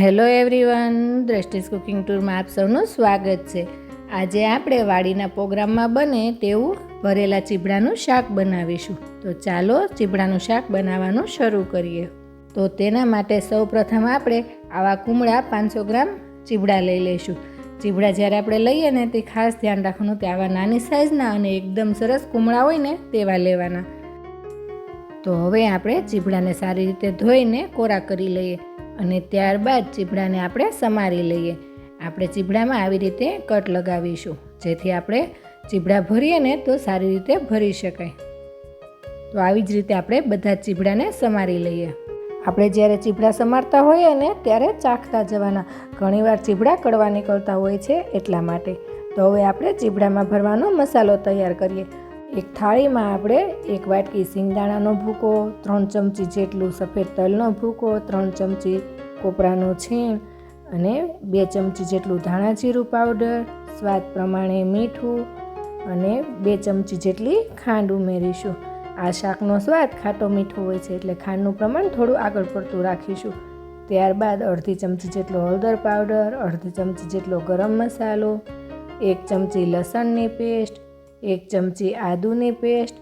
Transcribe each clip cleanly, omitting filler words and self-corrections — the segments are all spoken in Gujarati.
હેલો એવરીવન, દ્રષ્ટિસ કુકિંગ ટૂરમાં આપ સૌનું સ્વાગત છે. આજે આપણે વાડીના પ્રોગ્રામમાં બને તેવું ભરેલા ચીબડાનું શાક બનાવીશું. તો ચાલો ચીબડાનું શાક બનાવવાનું શરૂ કરીએ. તો તેના માટે સૌપ્રથમ આપણે આવા કુમળા 500 ગ્રામ ચીબડા લઈ લઈશું. ચીબડા જ્યારે આપણે લઈએ ને તે ખાસ ધ્યાન રાખવાનું કે આવા નાની સાઇઝના અને એકદમ સરસ કુમળા હોય ને તેવા લેવાના. તો હવે આપણે ચીબડાને સારી રીતે ધોઈને કોરા કરી લઈએ અને ત્યારબાદ ચીબડાને આપણે સમારી લઈએ. આપણે ચીબડામાં આવી રીતે કટ લગાવીશું જેથી આપણે ચીબડા ભરીએ ને તો સારી રીતે ભરી શકાય. તો આવી જ રીતે આપણે બધા ચીબડાને સમારી લઈએ. આપણે જ્યારે ચીબડા સમારતા હોઈએ ને ત્યારે ચાખતા જવાના. ઘણીવાર ચીબડા કડવા નીકળતા હોય છે એટલા માટે. તો હવે આપણે ચીબડામાં ભરવાનો મસાલો તૈયાર કરીએ. એક થાળીમાં આપણે 1 વાટકી સિંગદાણાનો ભૂકો, 3 ચમચી જેટલું સફેદ તલનો ભૂકો, 3 ચમચી કોપરાનું છીણ અને 2 ચમચી જેટલું ધાણા જીરું પાવડર, સ્વાદ પ્રમાણે મીઠું અને 2 ચમચી જેટલી ખાંડ ઉમેરીશું. આ શાકનો સ્વાદ ખાટો મીઠો હોય છે એટલે ખાંડનું પ્રમાણ થોડું આગળ પડતું રાખીશું. ત્યારબાદ અડધી ચમચી જેટલો હળદર પાવડર, અડધી ચમચી જેટલો ગરમ મસાલો, 1 ચમચી લસણની પેસ્ટ, 1 ચમચી આદુની પેસ્ટ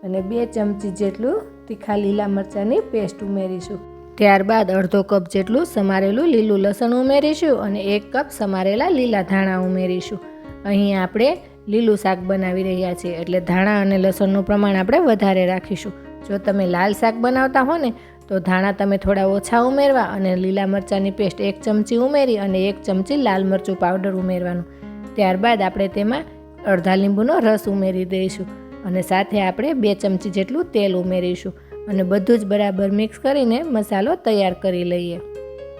અને 2 ચમચી જેટલું તીખા લીલા મરચાંની પેસ્ટ ઉમેરીશું. ત્યારબાદ અડધો કપ જેટલું સમારેલું લીલું લસણ ઉમેરીશું અને 1 કપ સમારેલા લીલા ધાણા ઉમેરીશું. અહીં આપણે લીલું શાક બનાવી રહ્યા છીએ એટલે ધાણા અને લસણનું પ્રમાણ આપણે વધારે રાખીશું. જો તમે લાલ શાક બનાવતા હો ને તો ધાણા તમે થોડા ઓછા ઉમેરવા અને લીલા મરચાંની પેસ્ટ 1 ચમચી ઉમેરી અને 1 ચમચી લાલ મરચું પાવડર ઉમેરવાનું. ત્યારબાદ આપણે તેમાં અડધા લીંબુનો રસ ઉમેરી દઈશું અને સાથે આપણે 2 ચમચી જેટલું તેલ ઉમેરીશું અને બધું જ બરાબર મિક્સ કરીને મસાલો તૈયાર કરી લઈએ.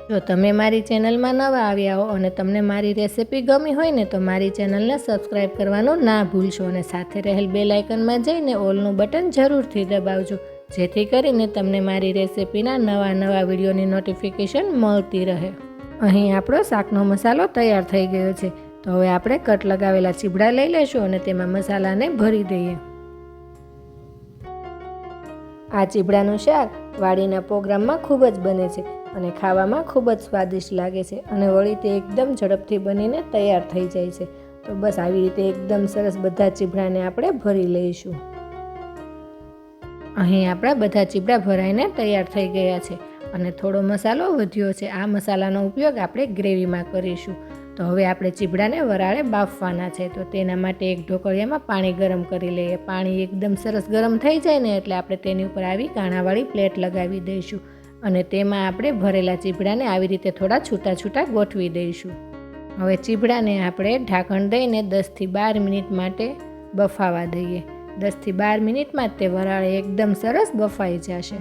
જો તમે મારી ચેનલમાં નવા આવ્યા હો અને તમને મારી રેસિપી ગમી હોય ને તો મારી ચેનલને સબસ્ક્રાઈબ કરવાનું ના ભૂલશો અને સાથે રહેલ બેલ આઇકનમાં જઈને ઓલનું બટન જરૂરથી દબાવજો જેથી કરીને તમને મારી રેસિપીના નવા વિડીયોની નોટિફિકેશન મળતી રહે. અહીં આપણો શાકનો મસાલો તૈયાર થઈ ગયો છે. તો હવે આપણે કટ લગાવેલા ચીબડા લઈ લઈશું અને તેમાં મસાલાને ભરી દઈએ. આ ચીબડાનું શાક વાડીના પ્રોગ્રામમાં ખૂબ જ બને છે અને ખાવામાં ખૂબ જ સ્વાદિષ્ટ લાગે છે અને વળી તે એકદમ ઝડપથી બનીને તૈયાર થઈ જાય છે. તો બસ આવી રીતે એકદમ સરસ બધા ચીબડાને આપણે ભરી લઈશું. અહીં આપણા બધા ચીબડા ભરાઈને તૈયાર થઈ ગયા છે અને થોડો મસાલો વધ્યો છે. આ મસાલાનો ઉપયોગ આપણે ગ્રેવીમાં કરીશું. તો હવે આપણે ચીબડાને વરાળે બાફવાના છે. તો તેના માટે એક ઢોકળિયામાં પાણી ગરમ કરી લઈએ. પાણી એકદમ સરસ ગરમ થઈ જાય ને એટલે આપણે તેની ઉપર આવી કાણાવાળી પ્લેટ લગાવી દઈશું અને તેમાં આપણે ભરેલા ચીબડાને આવી રીતે થોડા છૂટા છૂટા ગોઠવી દઈશું. હવે ચીબડાને આપણે ઢાંકણ દઈને 10 થી 12 મિનિટ માટે બફાવા દઈએ. 10 થી 12 મિનિટમાં તે વરાળે એકદમ સરસ બફાઈ જશે.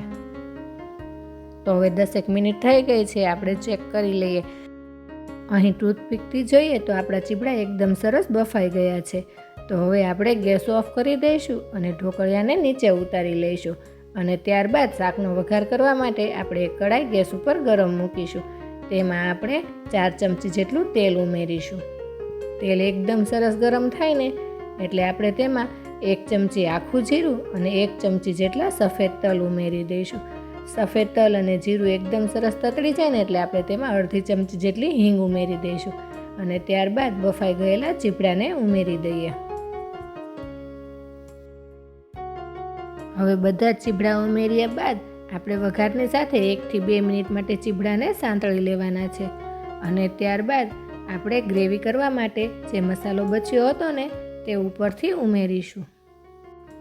તો હવે 10 મિનિટ થઈ ગઈ છે. આપણે ચેક કરી લઈએ. અહીં ટૂથપીકથી જોઈએ તો આપણા ચીબડા એકદમ સરસ બફાઈ ગયા છે. તો હવે આપણે ગેસ ઓફ કરી દઈશું અને ઢોકળિયાને નીચે ઉતારી લઈશું અને ત્યારબાદ શાકનો વઘાર કરવા માટે આપણે એક કડાઈ ગેસ ઉપર ગરમ મૂકીશું. તેમાં આપણે 4 ચમચી જેટલું તેલ ઉમેરીશું. તેલ એકદમ સરસ ગરમ થાય ને એટલે આપણે તેમાં 1 ચમચી આખું જીરું અને 1 ચમચી જેટલા સફેદ તલ ઉમેરી દઈશું. સફેદ તલ અને જીરું એકદમ સરસ તતડી જાય ને એટલે આપણે તેમાં અડધી ચમચી જેટલી હિંગ ઉમેરી દઈશું અને ત્યારબાદ બફાઈ ગયેલા ચીબડાને ઉમેરી દઈએ. હવે બધા જ ચીબડા ઉમેર્યા બાદ આપણે વઘારની સાથે 1 થી 2 મિનિટ માટે ચીબડાને સાંતળી લેવાના છે અને ત્યારબાદ આપણે ગ્રેવી કરવા માટે જે મસાલો બચ્યો હતો ને તે ઉપરથી ઉમેરીશું.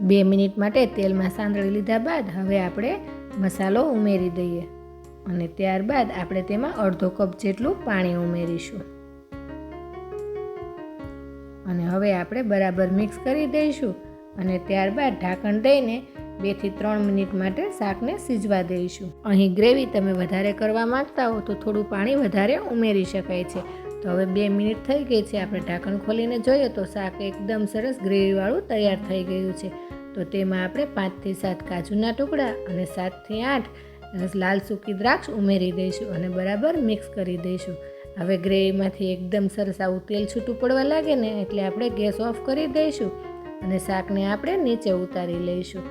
2 મિનિટ માટે તેલમાં સાંતળી લીધા બાદ હવે આપણે મસાલો ઉમેરી દઈએ અને ત્યારબાદ આપણે તેમાં અડધો કપ જેટલું પાણી ઉમેરીશું અને હવે આપણે બરાબર મિક્સ કરી દઈશું અને ત્યારબાદ ઢાંકણ દઈને 2 થી 3 મિનિટ માટે શાકને સિજવા દઈશું. અહીં ગ્રેવી તમે વધારે કરવા માંગતા હો તો થોડું પાણી વધારે ઉમેરી શકાય છે. તો હવે 2 મિનિટ થઈ ગઈ છે. આપણે ઢાંકણ ખોલીને જોઈએ તો શાક એકદમ સરસ ગ્રેવીવાળું તૈયાર થઈ ગયું છે. તો તેમાં આપણે 5 થી 7 કાજુના ટુકડા અને 7 થી 8 લાલ સૂકી દ્રાક્ષ ઉમેરી દઈશું અને બરાબર મિક્સ કરી દઈશું. હવે ગ્રેવીમાંથી એકદમ સરસ આવું તેલ છૂટું પડવા લાગે ને એટલે આપણે ગેસ ઓફ કરી દઈશું અને શાકને આપણે નીચે ઉતારી લઈશું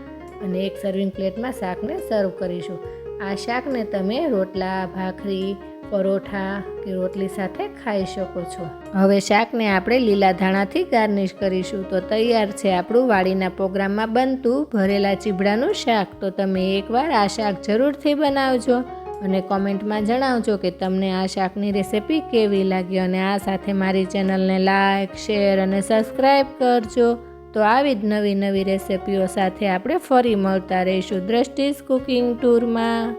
અને એક સર્વિંગ પ્લેટમાં શાકને સર્વ કરીશું. આ શાકને તમે રોટલા, ભાખરી, પરોઠા કે રોટલી સાથે ખાઈ શકો છો. હવે શાકને આપણે લીલા ધાણાથી ગાર્નિશ કરીશું. તો તૈયાર છે આપણું વાડીના પ્રોગ્રામમાં બનતું ભરેલા ચીબડાનું શાક. તો તમે એકવાર આ શાક જરૂરથી બનાવજો અને કોમેન્ટમાં જણાવજો કે તમને આ શાકની રેસિપી કેવી લાગી. અને આ સાથે મારી ચેનલને લાઈક, શેર અને સબસ્ક્રાઈબ કરજો. તો આવી જ નવી નવી રેસિપીઓ સાથે આપણે ફરી મળતા રહીશું દ્રષ્ટિસ કુકિંગ ટૂરમાં.